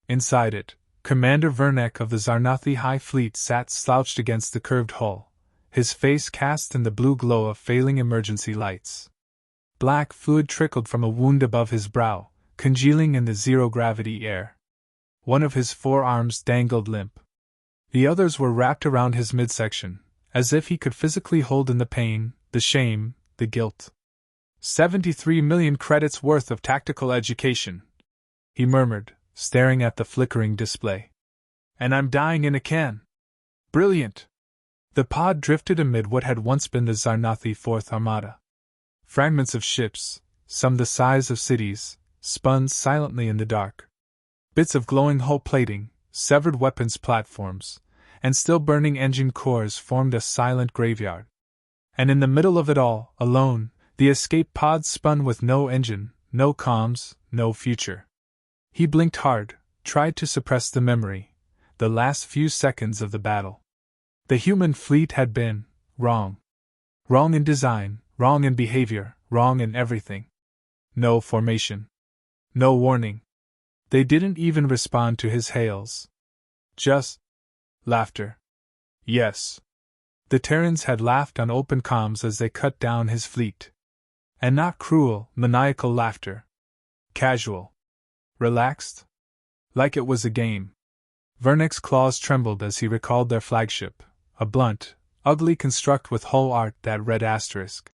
Inside it, Commander Vernek of the Zarnathi High Fleet sat slouched against the curved hull, his face cast in the blue glow of failing emergency lights. Black fluid trickled from a wound above his brow, congealing in the zero-gravity air. One of his forearms dangled limp. The others were wrapped around his midsection, as if he could physically hold in the pain, the shame, the guilt. 73 million credits worth of tactical education, he murmured, staring at the flickering display. And I'm dying in a can. Brilliant! The pod drifted amid what had once been the Zarnathi Fourth Armada. Fragments of ships, some the size of cities, spun silently in the dark. Bits of glowing hull plating, severed weapons platforms, and still burning engine cores formed a silent graveyard. And in the middle of it all, alone, the escape pod spun with no engine, no comms, no future. He blinked hard, tried to suppress the memory, the last few seconds of the battle. The human fleet had been wrong. Wrong in design, wrong in behavior, wrong in everything. No formation. No warning. They didn't even respond to his hails. Just laughter. Yes. The Terrans had laughed on open comms as they cut down his fleet. And not cruel, maniacal laughter. Casual. Relaxed? Like it was a game. Vernek's claws trembled as he recalled their flagship, a blunt, ugly construct with hull art that read asterisk.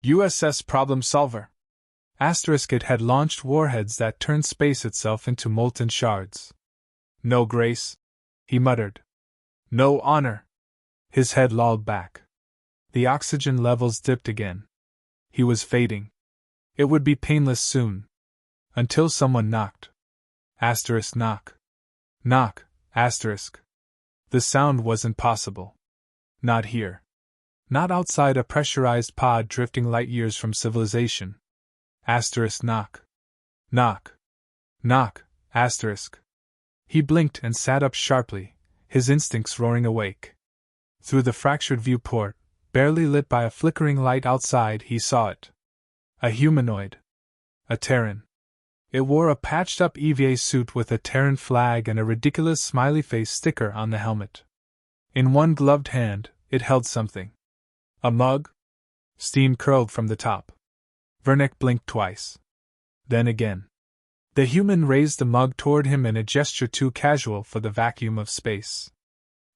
USS Problem Solver. Asterisk. It had launched warheads that turned space itself into molten shards. No grace, he muttered. No honor. His head lolled back. The oxygen levels dipped again. He was fading. It would be painless soon. Until someone knocked. Asterisk knock. Knock, asterisk. The sound was impossible. Not here. Not outside a pressurized pod drifting light years from civilization. Asterisk knock. Knock. Knock, asterisk. He blinked and sat up sharply, his instincts roaring awake. Through the fractured viewport, barely lit by a flickering light outside, he saw it. A humanoid. A Terran. It wore a patched-up EVA suit with a Terran flag and a ridiculous smiley face sticker on the helmet. In one gloved hand, it held something. A mug? Steam curled from the top. Vernek blinked twice. Then again. The human raised the mug toward him in a gesture too casual for the vacuum of space.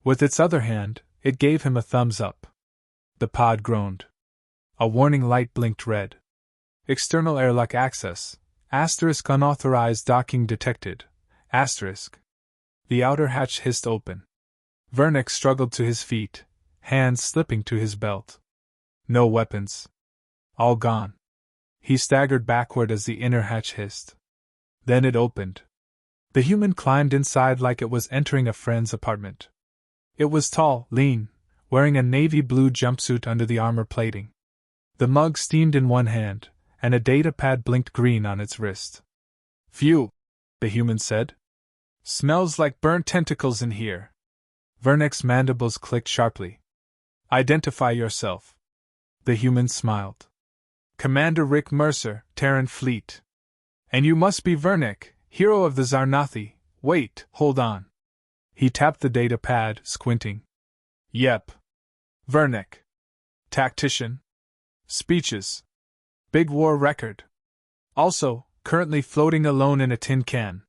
With its other hand, it gave him a thumbs up. The pod groaned. A warning light blinked red. External airlock access. Asterisk. Unauthorized docking detected. Asterisk. The outer hatch hissed open. Vernek struggled to his feet, hands slipping to his belt. No weapons. All gone. He staggered backward as the inner hatch hissed. Then it opened. The human climbed inside like it was entering a friend's apartment. It was tall, lean, wearing a navy blue jumpsuit under the armor plating. The mug steamed in one hand, and a data pad blinked green on its wrist. Phew, the human said. Smells like burnt tentacles in here. Vernek's mandibles clicked sharply. Identify yourself. The human smiled. Commander Rick Mercer, Terran Fleet. And you must be Vernek, hero of the Zarnathi. Wait, hold on. He tapped the data pad, squinting. Yep. Vernek. Tactician. Speeches. Big war record. Also, currently floating alone in a tin can.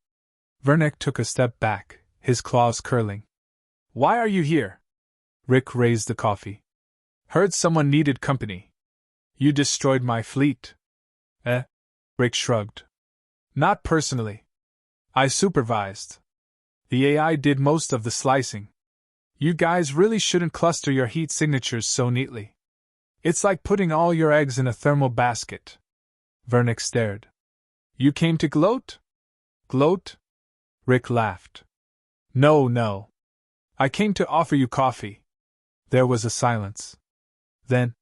Vernek took a step back, his claws curling. Why are you here? Rick raised the coffee. Heard someone needed company. You destroyed my fleet. Rick shrugged. Not personally. I supervised. The AI did most of the slicing. You guys really shouldn't cluster your heat signatures so neatly. It's like putting all your eggs in a thermal basket. Vernek stared. You came to gloat? Gloat? Rick laughed. No. I came to offer you coffee. There was a silence. Then,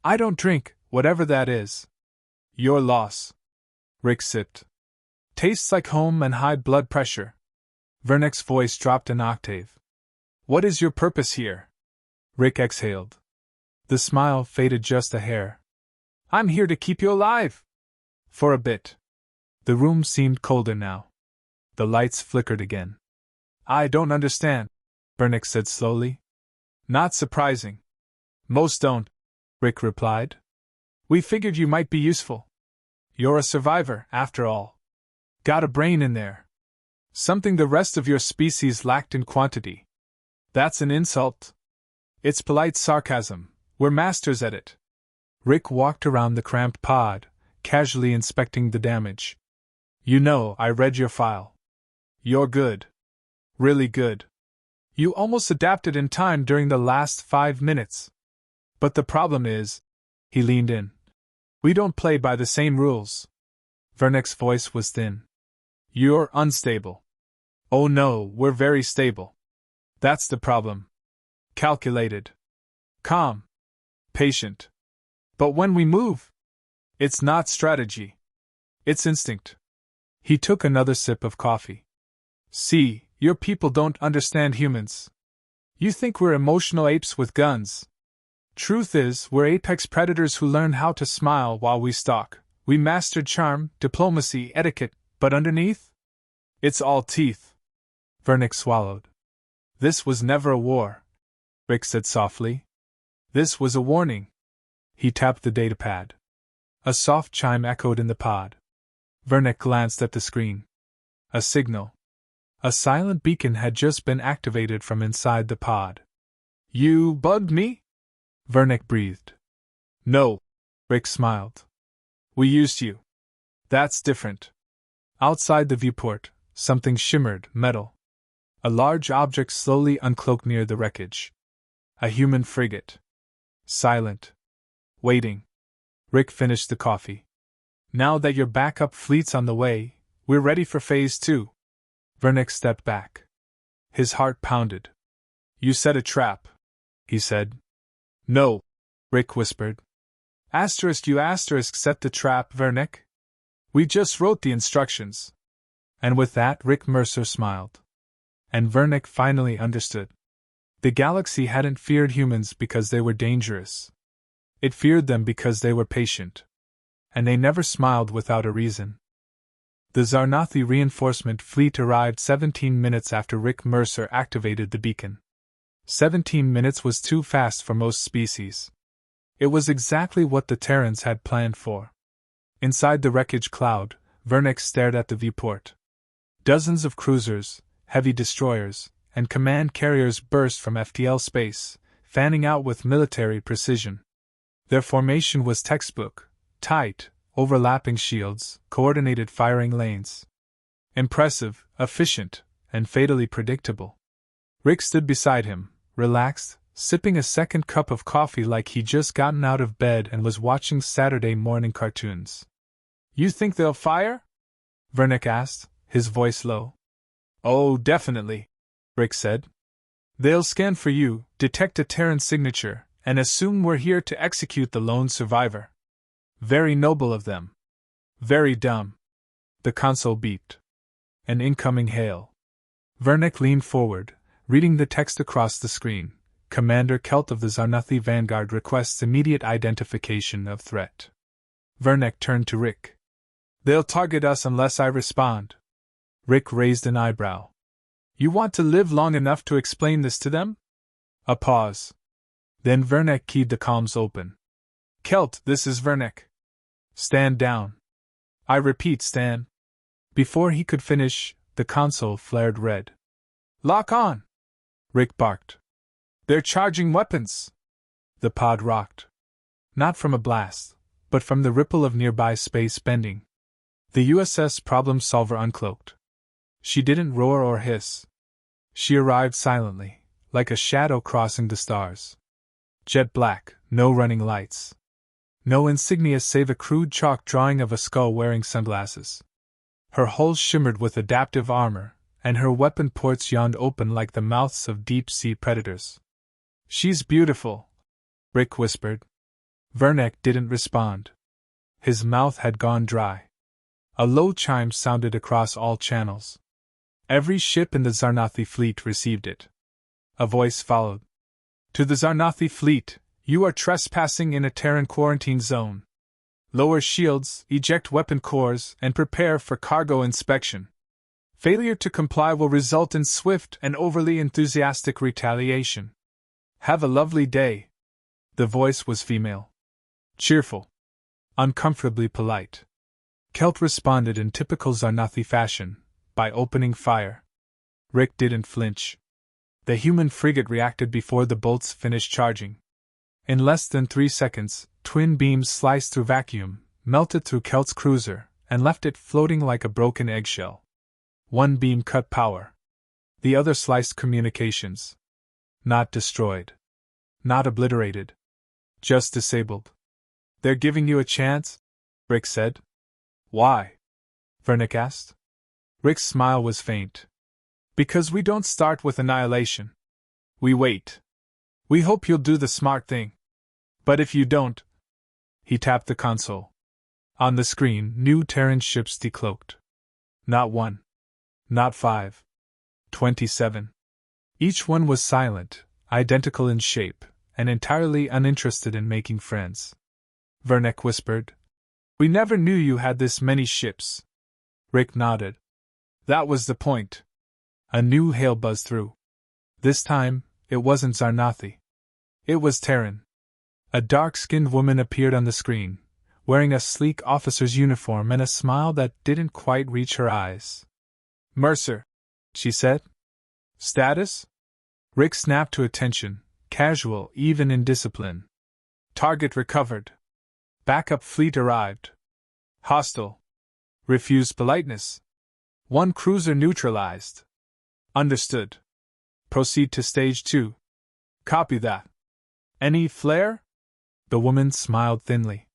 I don't drink, whatever that is. Your loss. Rick sipped. Tastes like home and high blood pressure. Vernek's voice dropped an octave. What is your purpose here? Rick exhaled. The smile faded just a hair. I'm here to keep you alive. For a bit. The room seemed colder now. The lights flickered again. I don't understand, Vernick said slowly. Not surprising. Most don't, Rick replied. We figured you might be useful. You're a survivor, after all. Got a brain in there. Something the rest of your species lacked in quantity. That's an insult. It's polite sarcasm. We're masters at it. Rick walked around the cramped pod, casually inspecting the damage. You know, I read your file. You're good. Really good. You almost adapted in time during the last 5 minutes. But the problem is, he leaned in. We don't play by the same rules. Vernick's voice was thin. You're unstable. Oh no, we're very stable. That's the problem. Calculated. Calm. Patient. But when we move, it's not strategy. It's instinct. He took another sip of coffee. See, your people don't understand humans. You think we're emotional apes with guns. Truth is, we're apex predators who learn how to smile while we stalk. We mastered charm, diplomacy, etiquette, but underneath? It's all teeth. Vernick swallowed. This was never a war, Rick said softly. This was a warning. He tapped the datapad. A soft chime echoed in the pod. Vernick glanced at the screen. A signal. A silent beacon had just been activated from inside the pod. You bugged me? Vernick breathed. No, Rick smiled. We used you. That's different. Outside the viewport, something shimmered, metal. A large object slowly uncloaked near the wreckage. A human frigate. Silent. Waiting. Rick finished the coffee. Now that your backup fleet's on the way, we're ready for Phase 2. Vernick stepped back. His heart pounded. You set a trap, he said. No, Rick whispered. You set the trap, Vernick? We just wrote the instructions. And with that, Rick Mercer smiled. And Vernick finally understood. The galaxy hadn't feared humans because they were dangerous. It feared them because they were patient. And they never smiled without a reason. The Zarnathi reinforcement fleet arrived 17 minutes after Rick Mercer activated the beacon. 17 minutes was too fast for most species. It was exactly what the Terrans had planned for. Inside the wreckage cloud, Vernick stared at the viewport. Dozens of cruisers, heavy destroyers, and command carriers burst from FTL space, fanning out with military precision. Their formation was textbook, tight, overlapping shields, coordinated firing lanes. Impressive, efficient, and fatally predictable. Rick stood beside him, relaxed, sipping a second cup of coffee like he'd just gotten out of bed and was watching Saturday morning cartoons. You think they'll fire? Vernick asked, his voice low. Oh, definitely, Rick said. They'll scan for you, detect a Terran signature, and assume we're here to execute the lone survivor. Very noble of them. Very dumb. The console beeped. An incoming hail. Vernick leaned forward, reading the text across the screen. Commander Kelt of the Zarnathi Vanguard requests immediate identification of threat. Vernick turned to Rick. They'll target us unless I respond. Rick raised an eyebrow. You want to live long enough to explain this to them? A pause. Then Vernick keyed the comms open. Kelt, this is Vernick. Stand down. I repeat, stand. Before he could finish, the console flared red. Lock on! Rick barked. They're charging weapons! The pod rocked. Not from a blast, but from the ripple of nearby space bending. The USS Problem Solver uncloaked. She didn't roar or hiss. She arrived silently, like a shadow crossing the stars. Jet black, no running lights. No insignia save a crude chalk drawing of a skull wearing sunglasses. Her hull shimmered with adaptive armor, and her weapon ports yawned open like the mouths of deep-sea predators. She's beautiful, Rick whispered. Vernick didn't respond. His mouth had gone dry. A low chime sounded across all channels. Every ship in the Zarnathi fleet received it. A voice followed. To the Zarnathi fleet, you are trespassing in a Terran quarantine zone. Lower shields, eject weapon cores, and prepare for cargo inspection. Failure to comply will result in swift and overly enthusiastic retaliation. Have a lovely day. The voice was female. Cheerful. Uncomfortably polite. Kelt responded in typical Zarnathi fashion, by opening fire. Rick didn't flinch. The human frigate reacted before the bolts finished charging. In less than 3 seconds, twin beams sliced through vacuum, melted through Kelt's cruiser, and left it floating like a broken eggshell. One beam cut power. The other sliced communications. Not destroyed. Not obliterated. Just disabled. They're giving you a chance? Rick said. Why? Vernick asked. Rick's smile was faint. Because we don't start with annihilation. We wait. We hope you'll do the smart thing. But if you don't... He tapped the console. On the screen, new Terran ships decloaked. Not 1. Not 5. 27. Each one was silent, identical in shape, and entirely uninterested in making friends. Vernick whispered. We never knew you had this many ships. Rick nodded. That was the point. A new hail buzzed through. This time, it wasn't Zarnathi. It was Terran. A dark-skinned woman appeared on the screen, wearing a sleek officer's uniform and a smile that didn't quite reach her eyes. Mercer, she said. Status? Rick snapped to attention, casual even in discipline. Target recovered. Backup fleet arrived. Hostile. Refused politeness. 1 cruiser neutralized. Understood. Proceed to stage 2. Copy that. Any flare? The woman smiled thinly.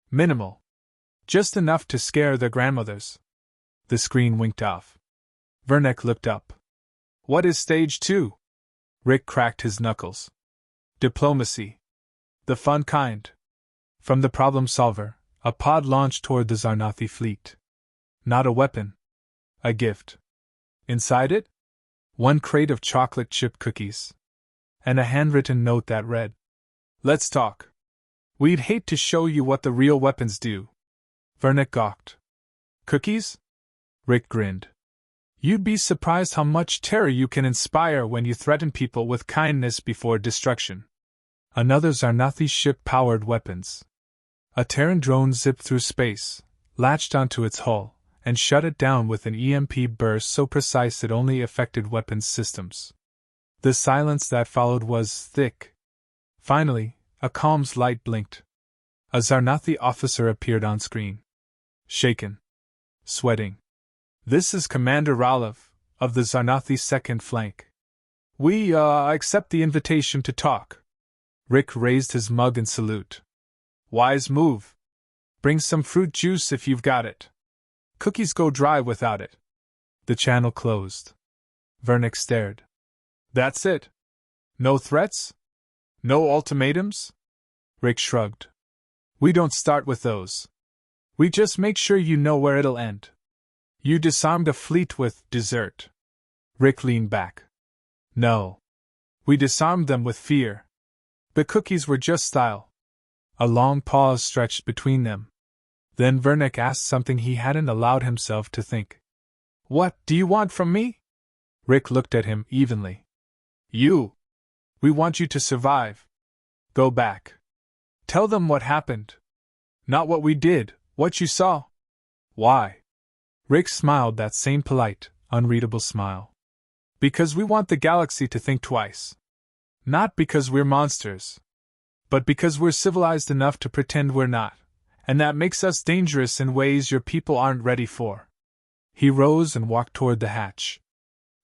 Minimal. Just enough to scare their grandmothers. The screen winked off. Vernick looked up. What is stage 2? Rick cracked his knuckles. Diplomacy. The fun kind. From the problem solver, a pod launched toward the Zarnathi fleet. Not a weapon. A gift. Inside it? 1 crate of chocolate chip cookies. And a handwritten note that read, Let's talk. We'd hate to show you what the real weapons do. Vernick gawked. Cookies? Rick grinned. You'd be surprised how much terror you can inspire when you threaten people with kindness before destruction. Another Zarnathi ship powered weapons. A Terran drone zipped through space, latched onto its hull, and shut it down with an EMP burst so precise it only affected weapons systems. The silence that followed was thick. Finally, a comms light blinked. A Zarnathi officer appeared on screen. Shaken. Sweating. This is Commander Ralev, of the Zarnathi second flank. We, accept the invitation to talk. Rick raised his mug in salute. Wise move. Bring some fruit juice if you've got it. Cookies go dry without it. The channel closed. Vernick stared. That's it? No threats? No ultimatums? Rick shrugged. We don't start with those. We just make sure you know where it'll end. You disarmed a fleet with dessert. Rick leaned back. No. We disarmed them with fear. The cookies were just style. A long pause stretched between them. Then Vernick asked something he hadn't allowed himself to think. What do you want from me? Rick looked at him evenly. You. We want you to survive. Go back. Tell them what happened. Not what we did, what you saw. Why? Rick smiled that same polite, unreadable smile. Because we want the galaxy to think twice. Not because we're monsters. But because we're civilized enough to pretend we're not, and that makes us dangerous in ways your people aren't ready for. He rose and walked toward the hatch.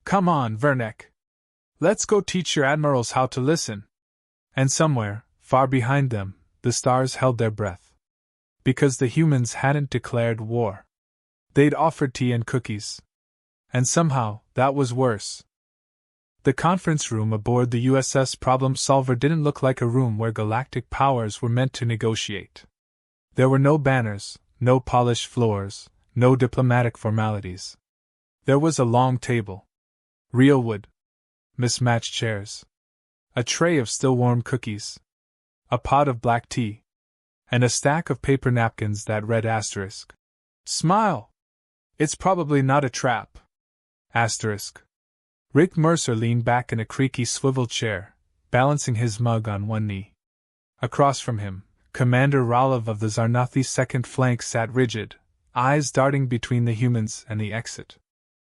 Come on, Vernick. Let's go teach your admirals how to listen. And somewhere, far behind them, the stars held their breath. Because the humans hadn't declared war. They'd offered tea and cookies. And somehow, that was worse. The conference room aboard the USS Problem Solver didn't look like a room where galactic powers were meant to negotiate. There were no banners, no polished floors, no diplomatic formalities. There was a long table. Real wood. Mismatched chairs. A tray of still-warm cookies. A pot of black tea. And a stack of paper napkins that read asterisk. Smile! It's probably not a trap. Asterisk. Rick Mercer leaned back in a creaky swivel chair, balancing his mug on one knee. Across from him, Commander Ralev of the Zarnathi second flank sat rigid, eyes darting between the humans and the exit.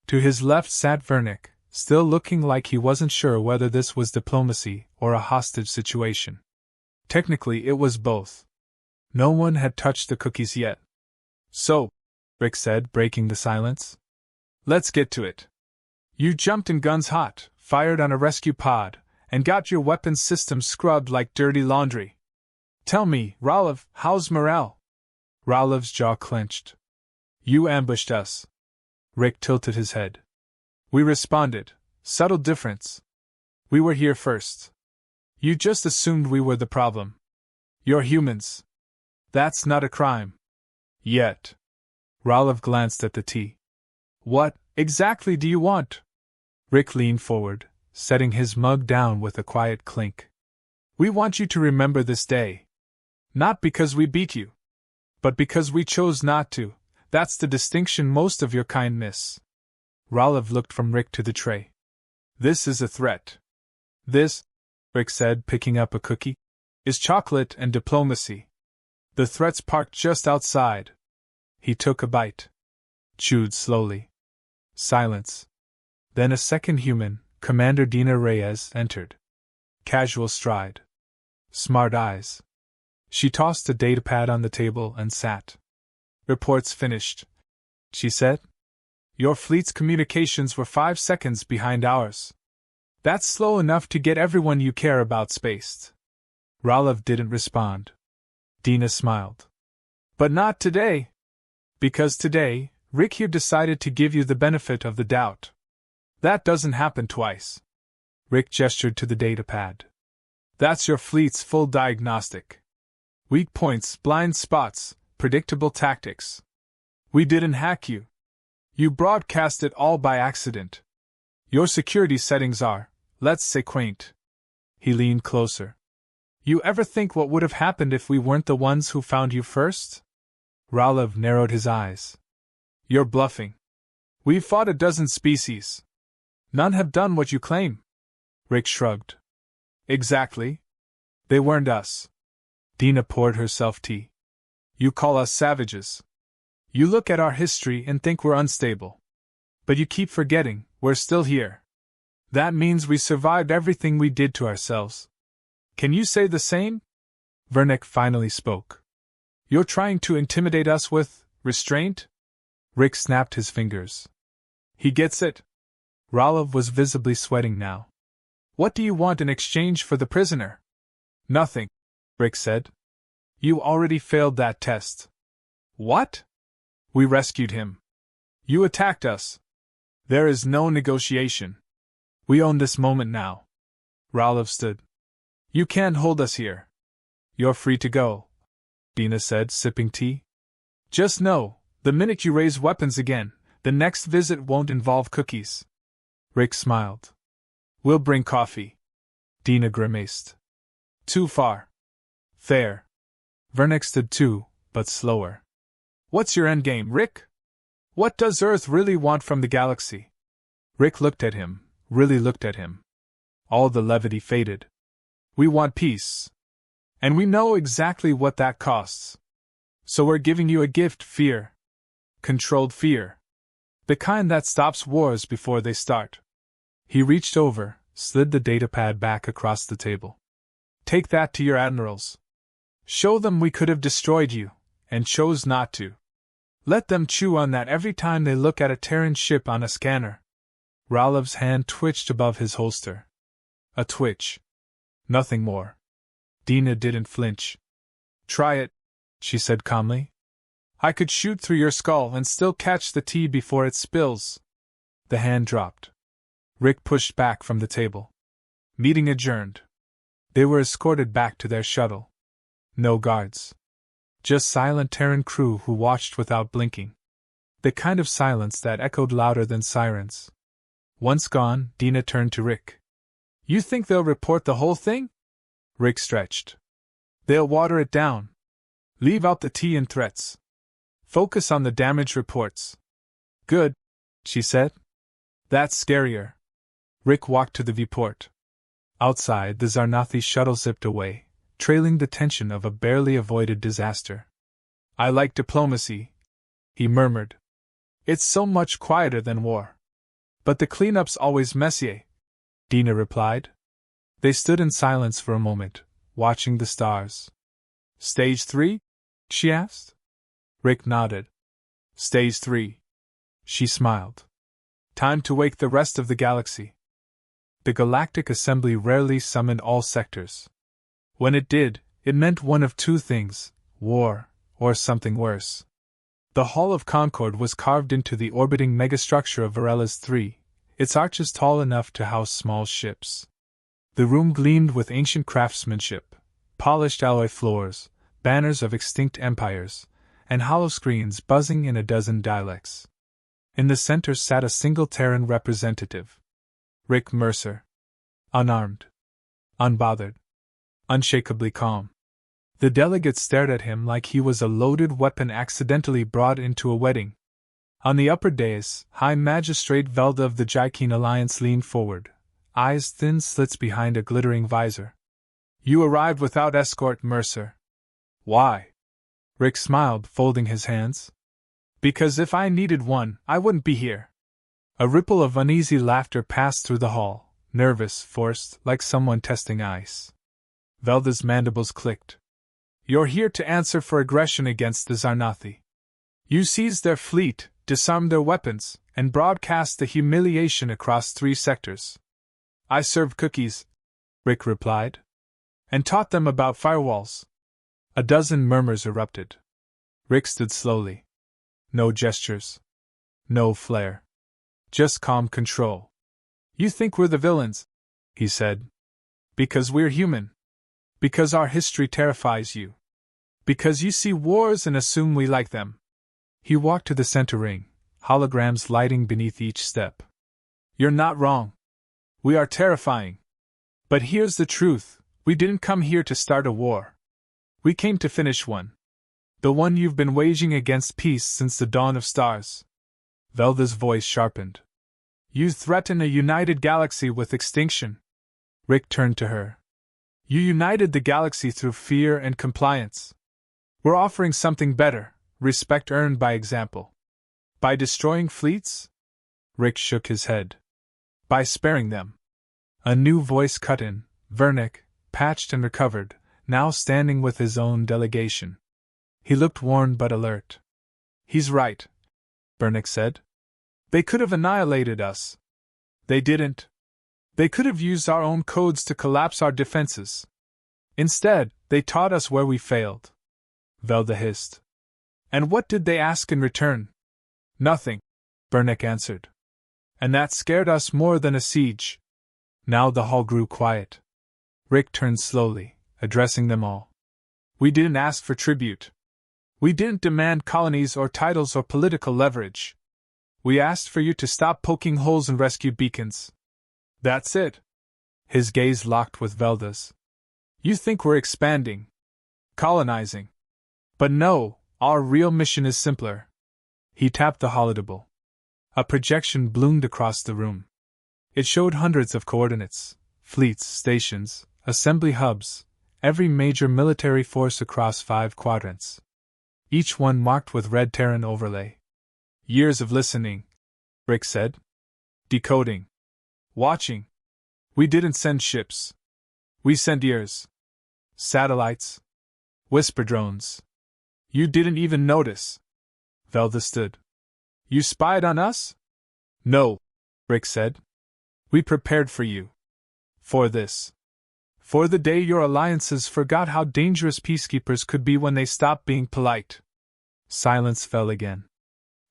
To his left sat Vernick, still looking like he wasn't sure whether this was diplomacy or a hostage situation. Technically, it was both. No one had touched the cookies yet. So, Rick said, breaking the silence, let's get to it. You jumped in guns hot, fired on a rescue pod, and got your weapons systems scrubbed like dirty laundry. Tell me, Ralev, how's morale? Ralev's jaw clenched. You ambushed us. Rick tilted his head. We responded. Subtle difference. We were here first. You just assumed we were the problem. You're humans. That's not a crime. Yet. Ralev glanced at the tea. What exactly do you want? Rick leaned forward, setting his mug down with a quiet clink. We want you to remember this day. Not because we beat you, but because we chose not to. That's the distinction most of your kind miss. Ralev looked from Rick to the tray. This is a threat. This, Rick said, picking up a cookie, is chocolate and diplomacy. The threat's parked just outside. He took a bite. Chewed slowly. Silence. Then a second human, Commander Dina Reyes, entered. Casual stride. Smart eyes. She tossed a datapad on the table and sat. Reports finished, she said. Your fleet's communications were 5 seconds behind ours. That's slow enough to get everyone you care about spaced. Ralev didn't respond. Dina smiled. But not today. Because today, Rick here decided to give you the benefit of the doubt. That doesn't happen twice. Rick gestured to the datapad. That's your fleet's full diagnostic. Weak points, blind spots, predictable tactics. We didn't hack you. You broadcast it all by accident. Your security settings are, let's say, quaint. He leaned closer. You ever think what would have happened if we weren't the ones who found you first? Ralev narrowed his eyes. You're bluffing. We've fought a dozen species. None have done what you claim. Rick shrugged. Exactly. They weren't us. Dina poured herself tea. You call us savages. You look at our history and think we're unstable. But you keep forgetting, we're still here. That means we survived everything we did to ourselves. Can you say the same? Vernick finally spoke. You're trying to intimidate us with restraint? Rick snapped his fingers. He gets it. Ralev was visibly sweating now. What do you want in exchange for the prisoner? Nothing, Rick said. You already failed that test. What? We rescued him. You attacked us. There is no negotiation. We own this moment now. Ralev stood. You can't hold us here. You're free to go, Dina said, sipping tea. Just know, the minute you raise weapons again, the next visit won't involve cookies. Rick smiled. We'll bring coffee. Dina grimaced. Too far. Fair. Vernick stood too, but slower. What's your endgame, Rick? What does Earth really want from the galaxy? Rick looked at him, really looked at him. All the levity faded. We want peace. And we know exactly what that costs. So we're giving you a gift, fear. Controlled fear. The kind that stops wars before they start. He reached over, slid the datapad back across the table. Take that to your admirals. Show them we could have destroyed you, and chose not to. Let them chew on that every time they look at a Terran ship on a scanner. Ralev's hand twitched above his holster. A twitch. Nothing more. Dina didn't flinch. Try it, she said calmly. I could shoot through your skull and still catch the tea before it spills. The hand dropped. Rick pushed back from the table. Meeting adjourned. They were escorted back to their shuttle. No guards. Just silent Terran crew who watched without blinking. The kind of silence that echoed louder than sirens. Once gone, Dina turned to Rick. You think they'll report the whole thing? Rick stretched. They'll water it down. Leave out the tea and threats. Focus on the damage reports. Good, she said. That's scarier. Rick walked to the viewport. Outside, the Zarnathi shuttle zipped away, trailing the tension of a barely avoided disaster. I like diplomacy, he murmured. It's so much quieter than war. But the cleanup's always messy, Dina replied. They stood in silence for a moment, watching the stars. Stage 3? She asked. Rick nodded. Stage 3. She smiled. Time to wake the rest of the galaxy. The Galactic Assembly rarely summoned all sectors. When it did, it meant one of two things: war, or something worse. The Hall of Concord was carved into the orbiting megastructure of Varela's 3, its arches tall enough to house small ships. The room gleamed with ancient craftsmanship, polished alloy floors, banners of extinct empires, and hollow screens buzzing in a dozen dialects. In the center sat a single Terran representative, Rick Mercer. Unarmed, unbothered, unshakably calm. The delegates stared at him like he was a loaded weapon accidentally brought into a wedding. On the upper dais, High Magistrate Velda of the Jykeen Alliance leaned forward, eyes thin slits behind a glittering visor. You arrived without escort, Mercer. Why? Rick smiled, folding his hands. Because if I needed one, I wouldn't be here. A ripple of uneasy laughter passed through the hall, nervous, forced, like someone testing ice. Velda's mandibles clicked. You're here to answer for aggression against the Zarnathi. You seized their fleet, disarmed their weapons, and broadcast the humiliation across 3 sectors. I served cookies, Rick replied, and taught them about firewalls. A dozen murmurs erupted. Rick stood slowly. No gestures. No flair. Just calm control. You think we're the villains, he said. Because we're human. Because our history terrifies you. Because you see wars and assume we like them. He walked to the center ring, holograms lighting beneath each step. You're not wrong. We are terrifying. But here's the truth, we didn't come here to start a war. We came to finish one. The one you've been waging against peace since the dawn of stars. Velda's voice sharpened. You threaten a united galaxy with extinction. Rick turned to her. You united the galaxy through fear and compliance. We're offering something better, respect earned by example. By destroying fleets? Rick shook his head. By sparing them. A new voice cut in, Vernek, patched and recovered, now standing with his own delegation. He looked worn but alert. He's right, Vernek said. They could have annihilated us. They didn't. They could have used our own codes to collapse our defenses. Instead, they taught us where we failed. Velda hissed. And what did they ask in return? Nothing, Vernek answered. And that scared us more than a siege. Now the hall grew quiet. Rick turned slowly, addressing them all. We didn't ask for tribute. We didn't demand colonies or titles or political leverage. We asked for you to stop poking holes in rescue beacons. That's it. His gaze locked with Velda's. You think we're expanding, colonizing. But no, our real mission is simpler. He tapped the holodable. A projection bloomed across the room. It showed hundreds of coordinates, fleets, stations, assembly hubs, every major military force across 5 quadrants. Each one marked with red Terran overlay. Years of listening, Rick said. Decoding. Watching. We didn't send ships. We sent ears. Satellites. Whisper drones. You didn't even notice. Velda stood. You spied on us? No, Rick said. We prepared for you. For this. For the day your alliances forgot how dangerous peacekeepers could be when they stopped being polite. Silence fell again.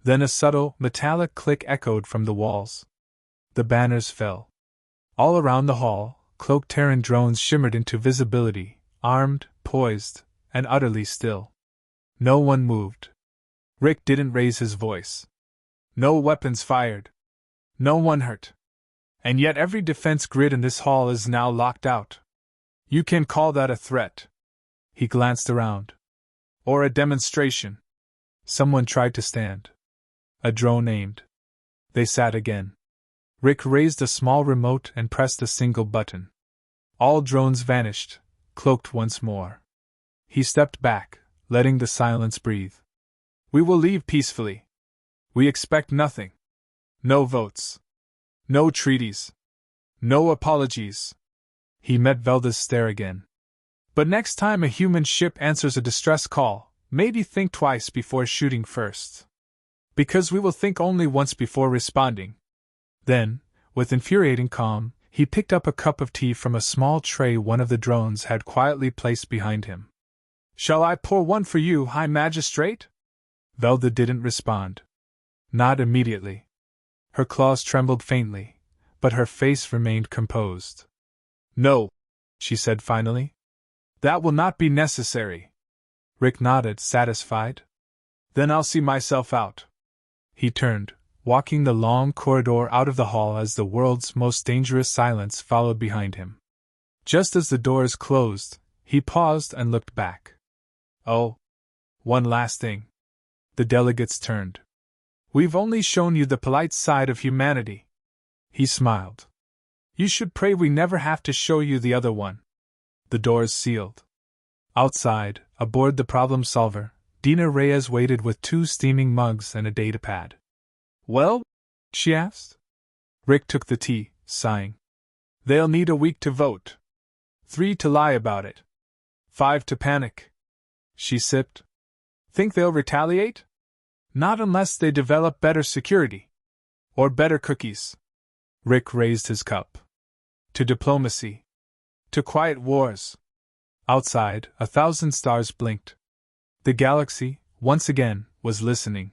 Then a subtle, metallic click echoed from the walls. The banners fell. All around the hall, cloaked Terran drones shimmered into visibility, armed, poised, and utterly still. No one moved. Rick didn't raise his voice. No weapons fired. No one hurt. And yet every defense grid in this hall is now locked out. You can call that a threat. He glanced around. Or a demonstration. Someone tried to stand. A drone aimed. They sat again. Rick raised a small remote and pressed a single button. All drones vanished, cloaked once more. He stepped back, letting the silence breathe. We will leave peacefully. We expect nothing. No votes. No treaties. No apologies. He met Velda's stare again. But next time a human ship answers a distress call, maybe think twice before shooting first. Because we will think only once before responding. Then, with infuriating calm, he picked up a cup of tea from a small tray one of the drones had quietly placed behind him. Shall I pour one for you, High Magistrate? Velda didn't respond. Not immediately. Her claws trembled faintly, but her face remained composed. No, she said finally. That will not be necessary. Rick nodded, satisfied. Then I'll see myself out. He turned, walking the long corridor out of the hall as the world's most dangerous silence followed behind him. Just as the doors closed, he paused and looked back. Oh, one last thing. The delegates turned. We've only shown you the polite side of humanity. He smiled. You should pray we never have to show you the other one. The doors sealed. Outside, aboard the Problem Solver, Dina Reyes waited with 2 steaming mugs and a datapad. Well? She asked. Rick took the tea, sighing. They'll need a week to vote. 3 to lie about it. 5 to panic. She sipped. Think they'll retaliate? Not unless they develop better security. Or better cookies. Rick raised his cup. To diplomacy. To quiet wars. Outside, 1,000 stars blinked. The galaxy, once again, was listening.